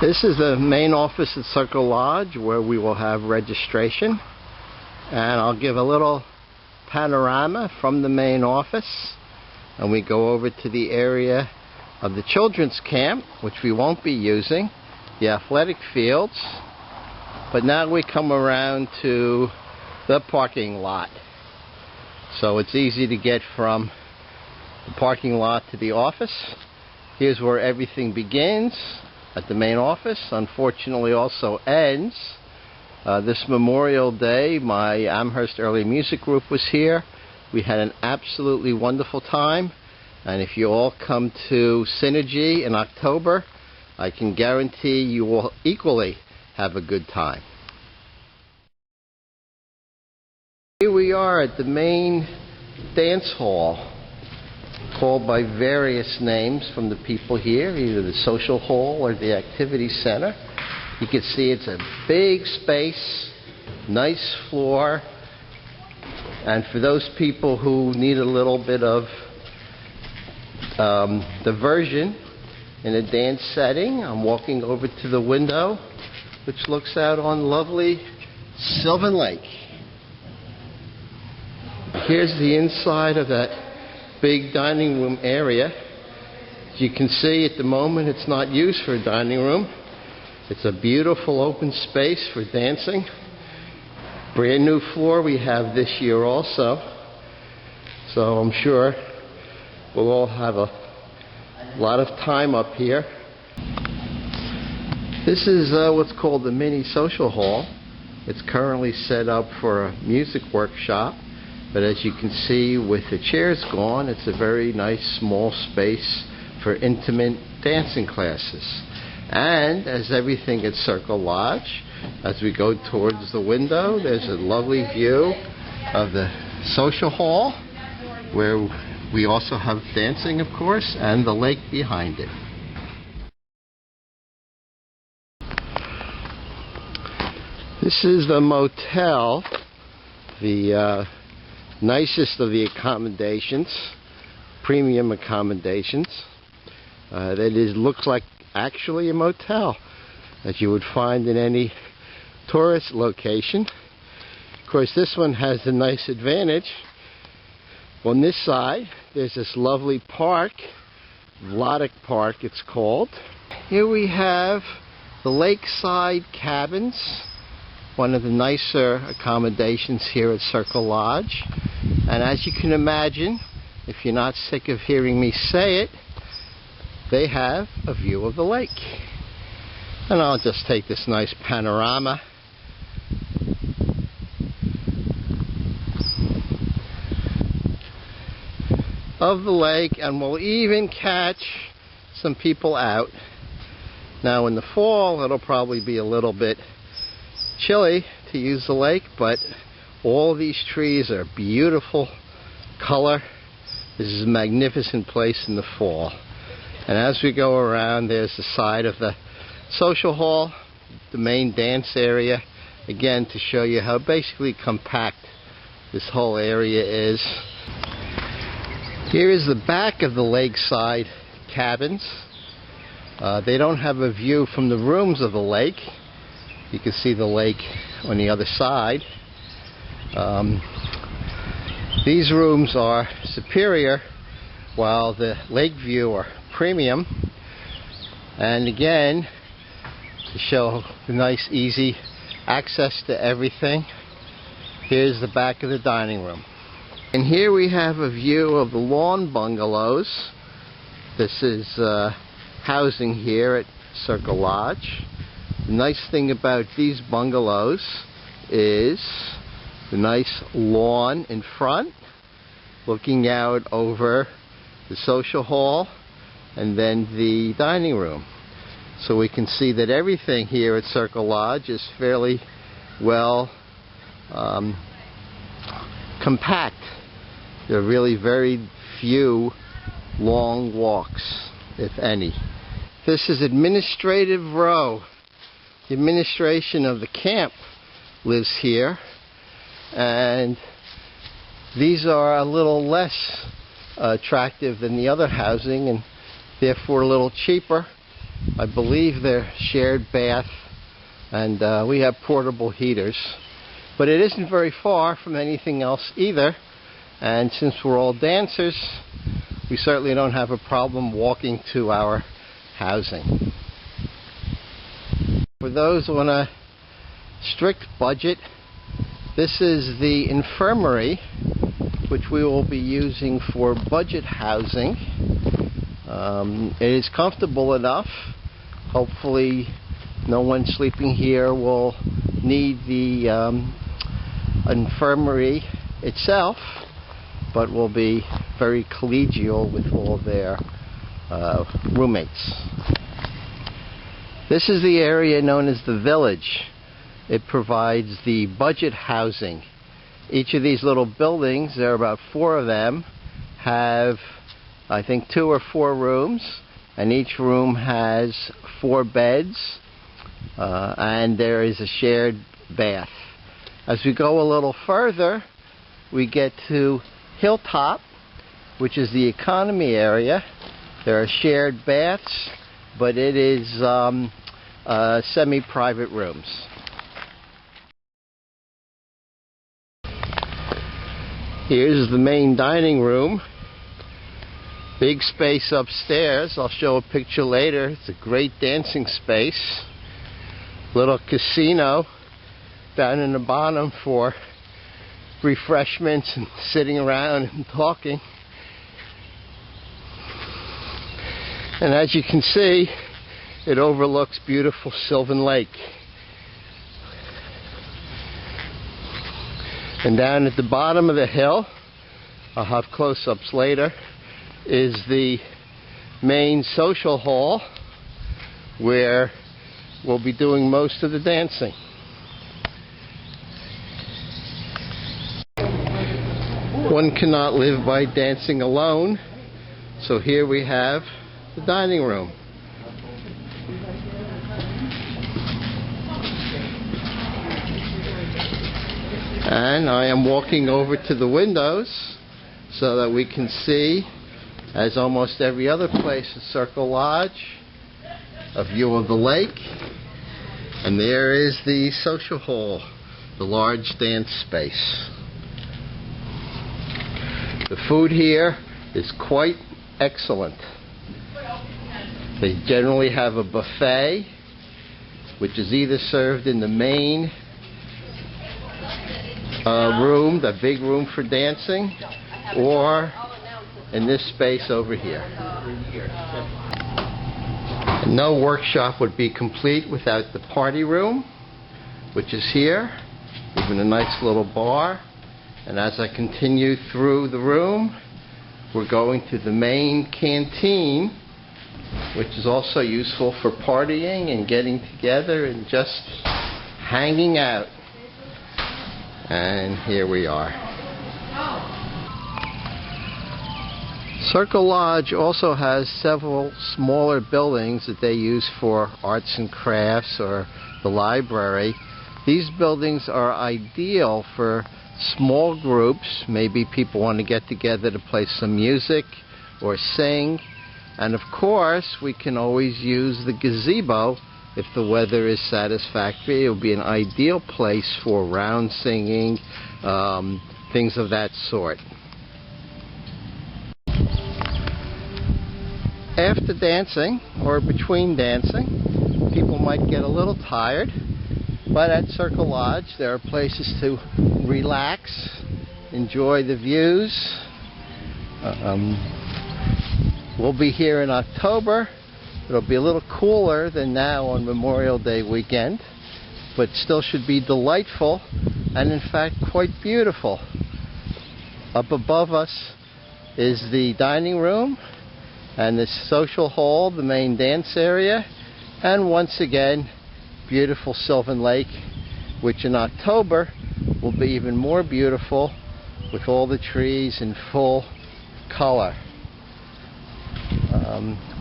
This is the main office at CircleLodge where we will have registration, and I'll give a little panorama from the main office, and we go over to the area of the children's camp, which we won't be using, the athletic fields, but now we come around to the parking lot. So it's easy to get from the parking lot to the office. Here's where everything begins at the main office. Unfortunately also ends. This Memorial Day, my Amherst Early Music Group was here. We had an absolutely wonderful time, and if you all come to Synergy in October, I can guarantee you will equally have a good time. Here we are at the main dance hall, called by various names from the people here, either the social hall or the activity center. You can see it's a big space, nice floor, and for those people who need a little bit of diversion in a dance setting, I'm walking over to the window, which looks out on lovely Sylvan Lake. Here's the inside of that big dining room area. As you can see, at the moment it's not used for a dining room. It's a beautiful open space for dancing. Brand new floor we have this year also, so I'm sure we'll all have a lot of time up here. This is what's called the mini social hall. It's currently set up for a music workshop, but as you can see, with the chairs gone, it's a very nice small space for intimate dancing classes. And as everything at CircleLodge, as we go towards the window, there's a lovely view of the social hall, where we also have dancing, of course, and the lake behind it. This is the motel, the nicest of the accommodations, premium accommodations. Looks like actually a motel that you would find in any tourist location. Of course, this one has the nice advantage. On this side, there's this lovely park, Loddick Park it's called. Here we have the lakeside cabins, one of the nicer accommodations here at CircleLodge. And as you can imagine, if you're not sick of hearing me say it, they have a view of the lake. And I'll just take this nice panorama. Of the lake, and we'll even catch some people out. Now in the fall, it'll probably be a little bit chilly to use the lake, but all these trees are beautiful color. This is a magnificent place in the fall. And as we go around, there's the side of the social hall, the main dance area, again to show you how basically compact this whole area is. Here is the back of the lakeside cabins. They don't have a view from the rooms of the lake. You can see the lake on the other side. These rooms are superior, while the lake view are premium. And again, to show the nice easy access to everything, here's the back of the dining room. And here we have a view of the lawn bungalows. This is housing here at CircleLodge. The nice thing about these bungalows is the nice lawn in front, looking out over the social hall and then the dining room. So we can see that everything here at CircleLodge is fairly well compact. There are really very few long walks, if any. This is Administrative Row. The administration of the camp lives here, and these are a little less attractive than the other housing and therefore a little cheaper. I believe they're shared bath, and we have portable heaters. But it isn't very far from anything else either, and since we're all dancers, we certainly don't have a problem walking to our housing. For those on a strict budget, this is the infirmary, which we will be using for budget housing. It is comfortable enough. Hopefully no one sleeping here will need the infirmary itself, but will be very collegial with all their roommates. This is the area known as the Village. It provides the budget housing. Each of these little buildings, there are about 4 of them, have I think 2 or 4 rooms, and each room has 4 beds, and there is a shared bath. As we go a little further, we get to Hilltop, which is the economy area. There are shared baths, but it is semi-private rooms. Here's the main dining room. Big space upstairs. I'll show a picture later. It's a great dancing space. Little casino down in the bottom for refreshments and sitting around and talking. And as you can see, it overlooks beautiful Sylvan Lake. And down at the bottom of the hill, I'll have close-ups later, is the main social hall where we'll be doing most of the dancing. One cannot live by dancing alone, so here we have the dining room. And I am walking over to the windows so that we can see, as almost every other place at CircleLodge, a view of the lake. And there is the social hall, the large dance space. The food here is quite excellent. They generally have a buffet, which is either served in the main room, the big room for dancing, or in this space over here. No workshop would be complete without the party room, which is here, even a nice little bar. And as I continue through the room, we're going to the main canteen, which is also useful for partying and getting together and just hanging out. And here we are. CircleLodge also has several smaller buildings that they use for arts and crafts or the library. These buildings are ideal for small groups. Maybe people want to get together to play some music or sing. And of course, we can always use the gazebo if the weather is satisfactory. It will be an ideal place for round singing, things of that sort. After dancing, or between dancing, people might get a little tired, but at CircleLodge there are places to relax, enjoy the views. We'll be here in October. It'll be a little cooler than now on Memorial Day weekend, but still should be delightful and in fact quite beautiful. Up above us is the dining room and the social hall, the main dance area, and once again, beautiful Sylvan Lake, which in October will be even more beautiful with all the trees in full color.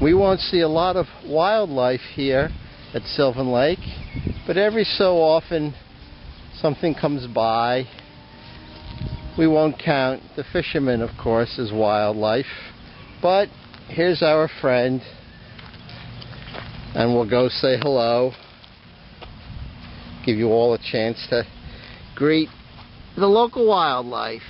We won't see a lot of wildlife here at Sylvan Lake, but every so often something comes by. We won't count the fishermen, of course, as wildlife, but here's our friend, And we'll go say hello. Give you all a chance to greet the local wildlife.